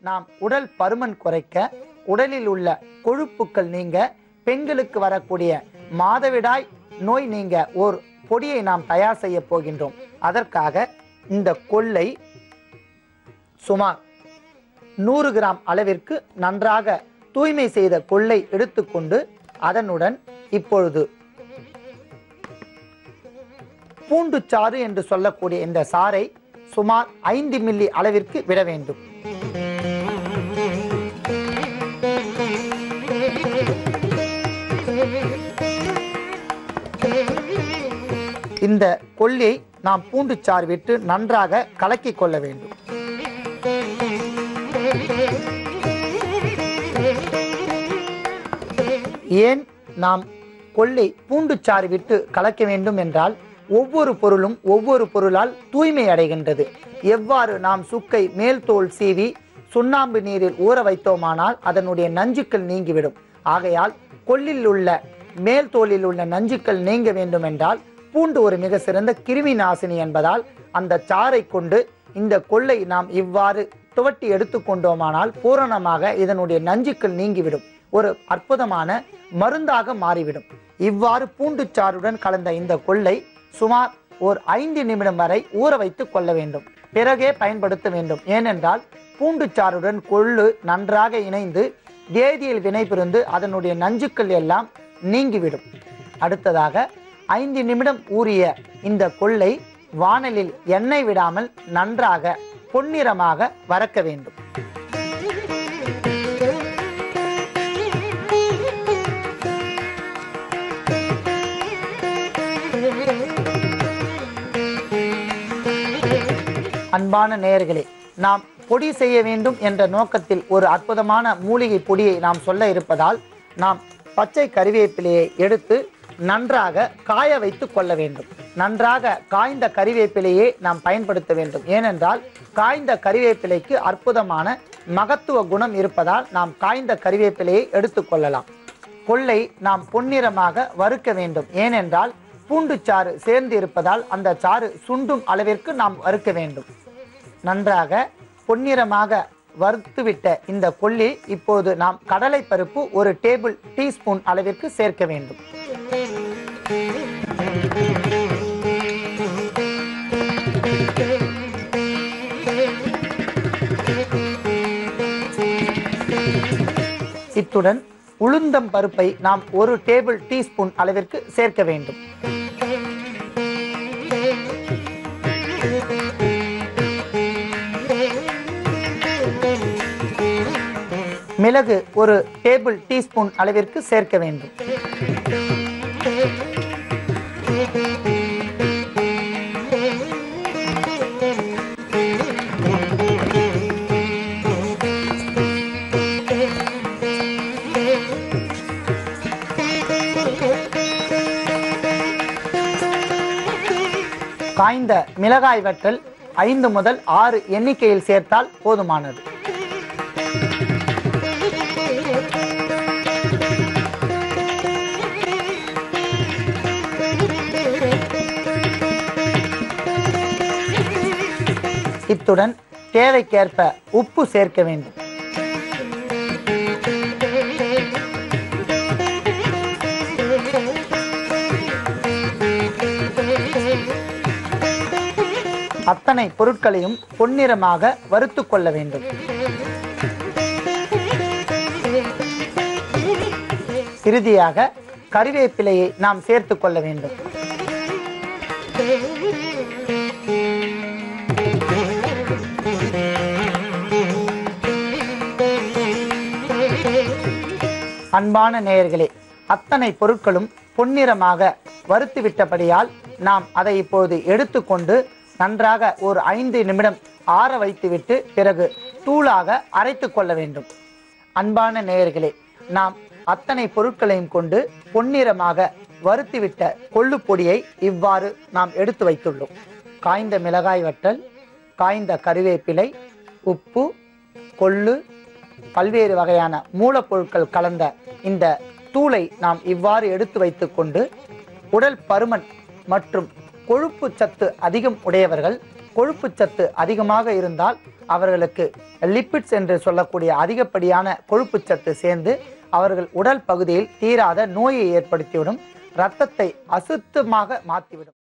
நாம் உடல் பருமன் குறைக்க, உடலில் உள்ள கொழுப்புக்கள் நீங்க, பெண்களுக்கு வரக்கூடிய மாதவிடாய் நோய் நீங்க ஒரு பொடியை நாம் தயார் செய்ய போகின்றோம். அதற்காக இந்த கொள்ளை சுமார் 100 கிராம் அளவிற்கு நன்றாக தூய்மை செய்த கொள்ளை எடுத்துக்கொண்டு அதனுடன் இப்பொழுது பூண்டு சாறு என்று சொல்லக்கூடிய இந்த சாறை சுமார் 5 மில்லி அளவிற்கு விட வேண்டும். இந்த கொள்ளையை நாம் பூண்டு சாறு விட்டு நன்றாக கலக்கிக் கொள்ள வேண்டும். ஏன் நாம் கொள்ளை பூண்டு சாறு விட்டு கலக்க வேண்டும் என்றால், ஒவ்வொரு பொருளும் ஒவ்வொரு பொருளால் தூய்மை அடைகின்றது. எவ்வாறு நாம் சுக்கை மேல் தோல் சீவி சுண்ணாம்பு நீரில் ஊற வைத்தோமானால் அதனுடைய நஞ்சுக்கள் நீங்கிவிடும். ஆகையால் கொள்ளில் உள்ள மேல் தோலில் உள்ள நஞ்சுக்கள் நீங்க வேண்டும் என்றால் பூண்டு ஒரு மிக சிறந்த கிருமி நாசினி என்பதால் அந்த சாறை கொண்டு இந்த கொள்ளை நாம் இவ்வாறு துவட்டி எடுத்துக்கொண்டோமானால் பூரணமாக இதனுடைய நஞ்சுக்கள் நீங்கிவிடும். ஒரு அற்புதமான மருந்தாக மாறிவிடும். இவ்வாறு பூண்டு சாறுடன் கலந்த இந்த கொள்ளை சுமார் ஒரு 5 நிமிடம் வரை ஊற வைத்து கொள்ள வேண்டும். பிறகே பயன்படுத்த வேண்டும். ஏனென்றால் பூண்டு சாறுடன் கொள்ளு நன்றாக இணைந்து வேதியியல் வினைபுரிந்து அதனுடைய நஞ்சுக்கள் எல்லாம் நீங்கிவிடும். அடுத்ததாக 5 நிமிடம் ஊறிய இந்த கொள்ளை வாணலில் எண்ணெய் விடாமல் நன்றாக பொன்னிறமாக வறுக்க வேண்டும். அன்பான நேயர்களே, நாம் பொடி செய்ய வேண்டும் என்ற நோக்கத்தில் ஒரு அற்புதமான மூலிகை பொடியை நாம் சொல்ல இருப்பதால் நாம் பச்சை கறிவேப்பிலையை எடுத்து நன்றாக காய வைத்து கொள்ள வேண்டும். நன்றாக காய்ந்த கறிவேப்பிலையை நாம் பயன்படுத்த வேண்டும். ஏனென்றால் காய்ந்த கறிவேப்பிலைக்கு அற்புதமான மகத்துவ குணம் இருப்பதால் நாம் காய்ந்த கறிவேப்பிலையை எடுத்துக்கொள்ளலாம். கொள்ளை நாம் பொன்னிறமாக வறுக்க வேண்டும். ஏனென்றால் பூண்டு சாறு சேர்ந்து இருப்பதால் அந்த சாறு சுண்டும் அளவிற்கு நாம் வறுக்க வேண்டும். நன்றாக பொன்னிறமாக வறுத்துவிட்ட இந்த கொள்ளி இப்போது நாம் கடலை பருப்பு ஒரு டேபிள் டீஸ்பூன் அளவிற்கு சேர்க்க வேண்டும். இத்துடன் உளுந்தம் பருப்பை நாம் ஒரு டேபிள் டீஸ்பூன் அளவிற்கு சேர்க்க வேண்டும். மிளகு ஒரு டேபிள் டீஸ்பூன் அளவிற்கு சேர்க்க வேண்டும். காய்ந்த மிளகாய் வற்றல் 5 முதல் 6 எண்ணிக்கையில் சேர்த்தால் போதுமானது. இத்துடன் தேவைக்கேற்ப உப்பு சேர்க்க வேண்டும். அத்தனை பொருட்களையும் பொன்னிறமாக வறுத்து கொள்ள வேண்டும். இறுதியாக கறிவேப்பிலையை நாம் சேர்த்து கொள்ள வேண்டும். அன்பான நேயர்களே, அத்தனை பொருட்களும் பொன்னிறமாக வறுத்து விட்டபடியால் நாம் அதை இப்போது எடுத்துக்கொண்டு நன்றாக ஒரு 5 நிமிடம் ஆற வைத்துவிட்டு பிறகு தூளாக அரைத்து கொள்ள வேண்டும். அன்பான நேயர்களே, நாம் அத்தனை பொருட்களையும் கொண்டு பொன்னிறமாக வறுத்துவிட்ட கொள்ளு பொடியை இவ்வாறு நாம் எடுத்து வைத்துள்ளோம். காய்ந்த மிளகாய் வற்றல், காய்ந்த கறிவேப்பிலை, உப்பு, கொள்ளு, பல்வேறு வகையான மூலப்பொருட்கள் கலந்த இந்த தூளை நாம் இவ்வாறு எடுத்து வைத்துக்கொண்டு உடல் பருமன் மற்றும் கொழுப்பு சத்து அதிகம் உடையவர்கள் கொழுப்புச்சத்து அதிகமாக இருந்தால் அவர்களுக்கு லிப்பிட்ஸ் என்று சொல்லக்கூடிய அதிகப்படியான கொழுப்புச்சத்து சேர்ந்து அவர்கள் உடல் பகுதியில் தீராத நோயை ஏற்படுத்திவிடும், இரத்தத்தை அசுத்தமாக மாற்றிவிடும்.